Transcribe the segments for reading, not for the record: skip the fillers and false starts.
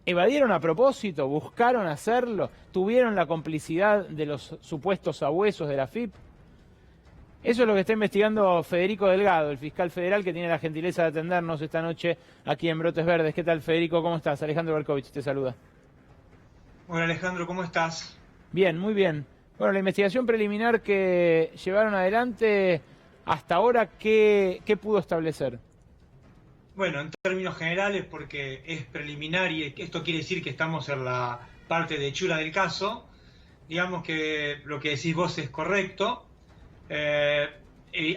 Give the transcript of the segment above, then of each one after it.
¿Evadieron a propósito? ¿Buscaron hacerlo? ¿Tuvieron la complicidad de los supuestos sabuesos de la AFIP? Eso es lo que está investigando Federico Delgado, el fiscal federal que tiene la gentileza de atendernos esta noche aquí en Brotes Verdes. ¿Qué tal, Federico? ¿Cómo estás? Alejandro Berkovich te saluda. Hola Alejandro, ¿cómo estás? Bien, muy bien. Bueno, la investigación preliminar que llevaron adelante hasta ahora, ¿qué pudo establecer? Bueno, en términos generales, porque es preliminar y esto quiere decir que estamos en la parte de hechura del caso, digamos que lo que decís vos es correcto.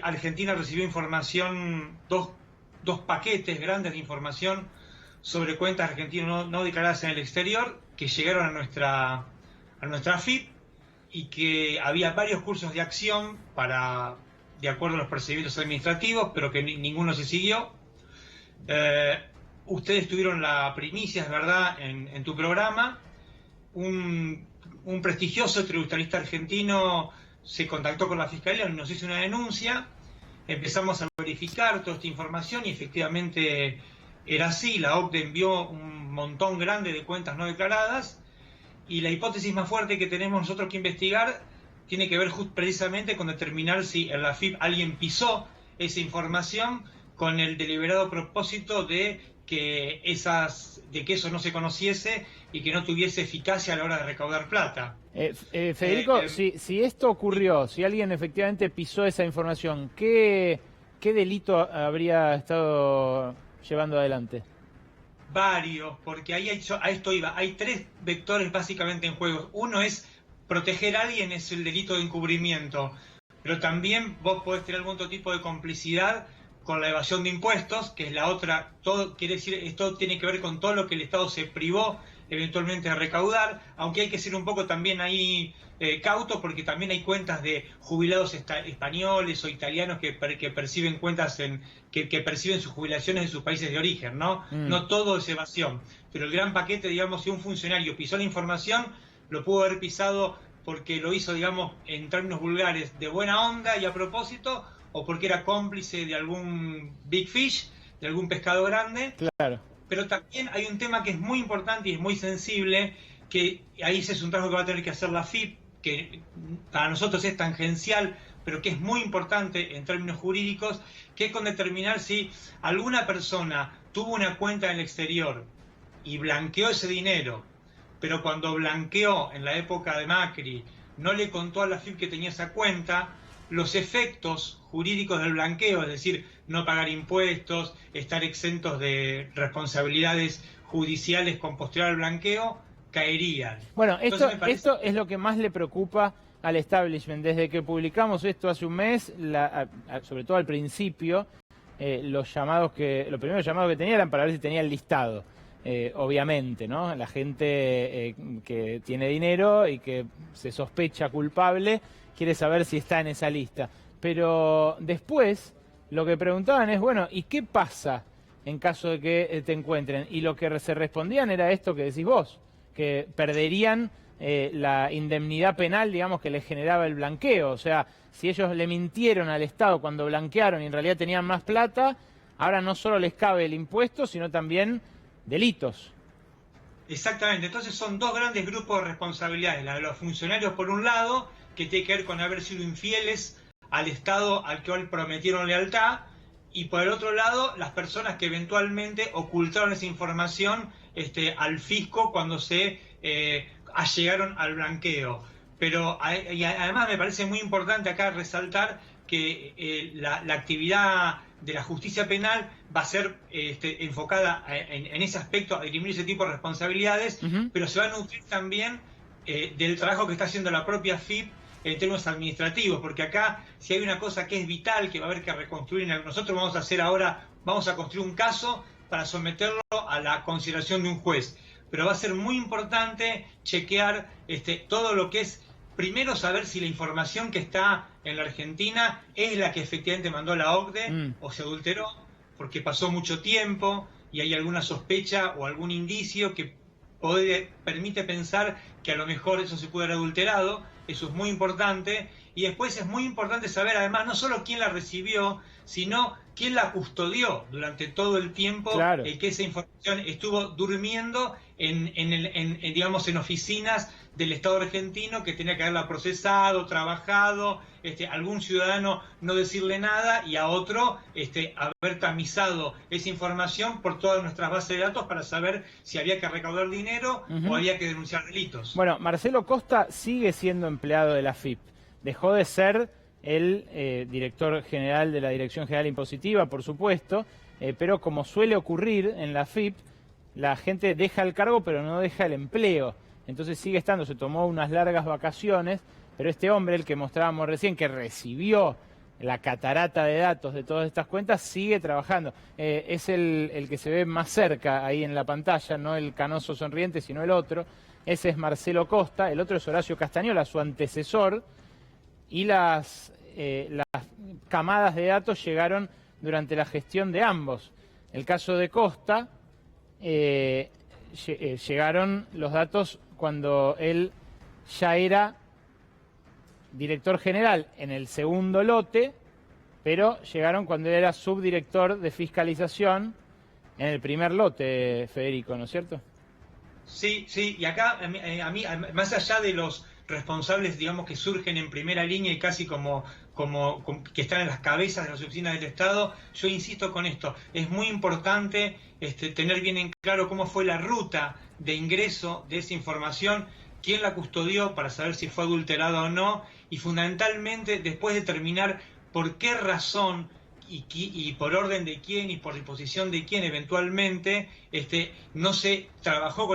Argentina recibió información, dos paquetes grandes de información sobre cuentas argentinas no declaradas en el exterior que llegaron a nuestra AFIP y que había varios cursos de acción de acuerdo a los procedimientos administrativos, pero que ninguno se siguió. Ustedes tuvieron la primicia, es verdad, en tu programa. Un prestigioso tributarista argentino se contactó con la Fiscalía, nos hizo una denuncia, empezamos a verificar toda esta información y efectivamente era así. La OCDE envió un montón grande de cuentas no declaradas y la hipótesis más fuerte que tenemos nosotros que investigar tiene que ver precisamente con determinar si en la AFIP alguien pisó esa información con el deliberado propósito de que eso no se conociese y que no tuviese eficacia a la hora de recaudar plata. Federico, si esto ocurrió, si alguien efectivamente pisó esa información, ¿qué delito habría estado llevando adelante? Varios, porque a esto iba. Hay tres vectores básicamente en juego. Uno es proteger a alguien, es el delito de encubrimiento, pero también vos podés tener algún otro tipo de complicidad con la evasión de impuestos, que es la otra. Todo quiere decir, esto tiene que ver con todo lo que el Estado se privó eventualmente de recaudar, aunque hay que ser un poco también ahí cautos, porque también hay cuentas de jubilados españoles o italianos que perciben cuentas que perciben sus jubilaciones en sus países de origen, ¿no? No todo es evasión, pero el gran paquete, digamos, si un funcionario pisó la información, lo pudo haber pisado porque lo hizo, digamos, en términos vulgares, de buena onda y a propósito, o porque era cómplice de algún big fish, de algún pescado grande. Claro. Pero también hay un tema que es muy importante y es muy sensible, que ahí ese es un trabajo que va a tener que hacer la AFIP, que para nosotros es tangencial, pero que es muy importante en términos jurídicos, que es con determinar si alguna persona tuvo una cuenta en el exterior y blanqueó ese dinero, pero cuando blanqueó en la época de Macri no le contó a la AFIP que tenía esa cuenta, los efectos jurídicos del blanqueo, es decir, no pagar impuestos, estar exentos de responsabilidades judiciales con posterior al blanqueo, caerían. Bueno, esto es lo que más le preocupa al establishment. Desde que publicamos esto hace un mes, sobre todo al principio, los primeros llamados que tenía eran para ver si tenía el listado. Obviamente, ¿no? La gente que tiene dinero y que se sospecha culpable quiere saber si está en esa lista. Pero después lo que preguntaban es, bueno, ¿y qué pasa en caso de que te encuentren? Y lo que se respondían era esto que decís vos, que perderían la indemnidad penal, digamos, que les generaba el blanqueo. O sea, si ellos le mintieron al Estado cuando blanquearon y en realidad tenían más plata, ahora no solo les cabe el impuesto, sino también delitos. Exactamente, entonces son dos grandes grupos de responsabilidades, la de los funcionarios por un lado, que tiene que ver con haber sido infieles al Estado al que prometieron lealtad, y por el otro lado las personas que eventualmente ocultaron esa información al fisco cuando se allegaron al blanqueo. Pero además me parece muy importante acá resaltar que la actividad de la justicia penal va a ser enfocada en ese aspecto, a dirimir ese tipo de responsabilidades, pero se va a nutrir también del trabajo que está haciendo la propia AFIP en términos administrativos, porque acá si hay una cosa que es vital, que va a haber que reconstruir, nosotros vamos a construir un caso para someterlo a la consideración de un juez, pero va a ser muy importante chequear todo lo que es, primero saber si la información que está en la Argentina es la que efectivamente mandó la OCDE o se adulteró, porque pasó mucho tiempo y hay alguna sospecha o algún indicio que permite pensar que a lo mejor eso se puede haber adulterado. Eso es muy importante. Y después es muy importante saber además no solo quién la recibió, sino quién la custodió durante todo el tiempo Claro. que esa información estuvo durmiendo digamos, en oficinas del Estado argentino, que tenía que haberla procesado, trabajado, algún ciudadano no decirle nada y a otro haber tamizado esa información por todas nuestras bases de datos para saber si había que recaudar dinero o había que denunciar delitos. Bueno, Marcelo Costa sigue siendo empleado de la AFIP. Dejó de ser el director general de la Dirección General Impositiva, por supuesto, pero como suele ocurrir en la AFIP, la gente deja el cargo pero no deja el empleo. Entonces sigue estando, se tomó unas largas vacaciones, pero este hombre, el que mostrábamos recién, que recibió la catarata de datos de todas estas cuentas, sigue trabajando. Es el que se ve más cerca ahí en la pantalla, no el canoso sonriente, sino el otro. Ese es Marcelo Costa, el otro es Horacio Castañola, su antecesor, y las camadas de datos llegaron durante la gestión de ambos. El caso de Costa, llegaron los datos cuando él ya era director general en el segundo lote, pero llegaron cuando él era subdirector de fiscalización en el primer lote, Federico, ¿no es cierto? Sí, sí, y acá a mí, más allá de los responsables, digamos, que surgen en primera línea y casi como que están en las cabezas de las oficinas del Estado, yo insisto con esto, es muy importante tener bien en claro cómo fue la ruta de ingreso de esa información, quién la custodió para saber si fue adulterada o no, y fundamentalmente después determinar por qué razón y por orden de quién y por disposición de quién eventualmente no se trabajó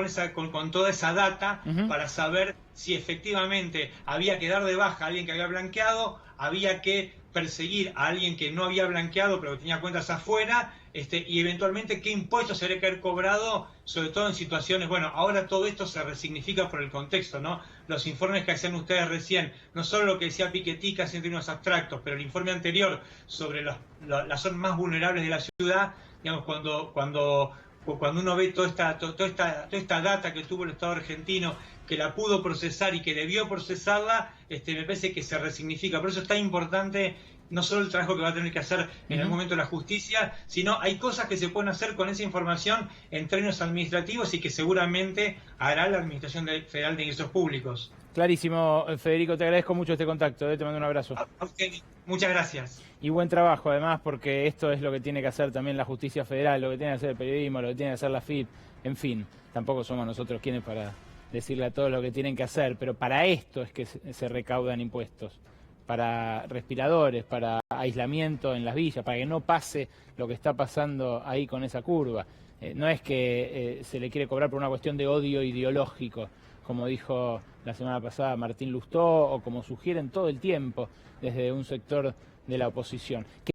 con toda esa data para saber si efectivamente había que dar de baja a alguien que había blanqueado, había que perseguir a alguien que no había blanqueado pero que tenía cuentas afuera, y eventualmente qué impuestos se habría que haber cobrado, sobre todo en situaciones, bueno, ahora todo esto se resignifica por el contexto, ¿no? Los informes que hacían ustedes recién, no solo lo que decía Piketty casi en términos abstractos, pero el informe anterior sobre las zonas más vulnerables de la ciudad, digamos, cuando uno ve toda esta data que tuvo el Estado argentino, que la pudo procesar y que debió procesarla, me parece que se resignifica. Por eso es tan importante no solo el trabajo que va a tener que hacer en el momento la justicia, sino hay cosas que se pueden hacer con esa información en términos administrativos y que seguramente hará la Administración Federal de Ingresos Públicos. Clarísimo, Federico, te agradezco mucho este contacto, te mando un abrazo. A usted, muchas gracias. Y buen trabajo además, porque esto es lo que tiene que hacer también la justicia federal, lo que tiene que hacer el periodismo, lo que tiene que hacer la FIP, en fin, tampoco somos nosotros quienes para decirle a todos lo que tienen que hacer, pero para esto es que se recaudan impuestos, para respiradores, para aislamiento en las villas, para que no pase lo que está pasando ahí con esa curva. No es que se le quiere cobrar por una cuestión de odio ideológico, como dijo la semana pasada Martín Lustó, o como sugieren todo el tiempo desde un sector de la oposición.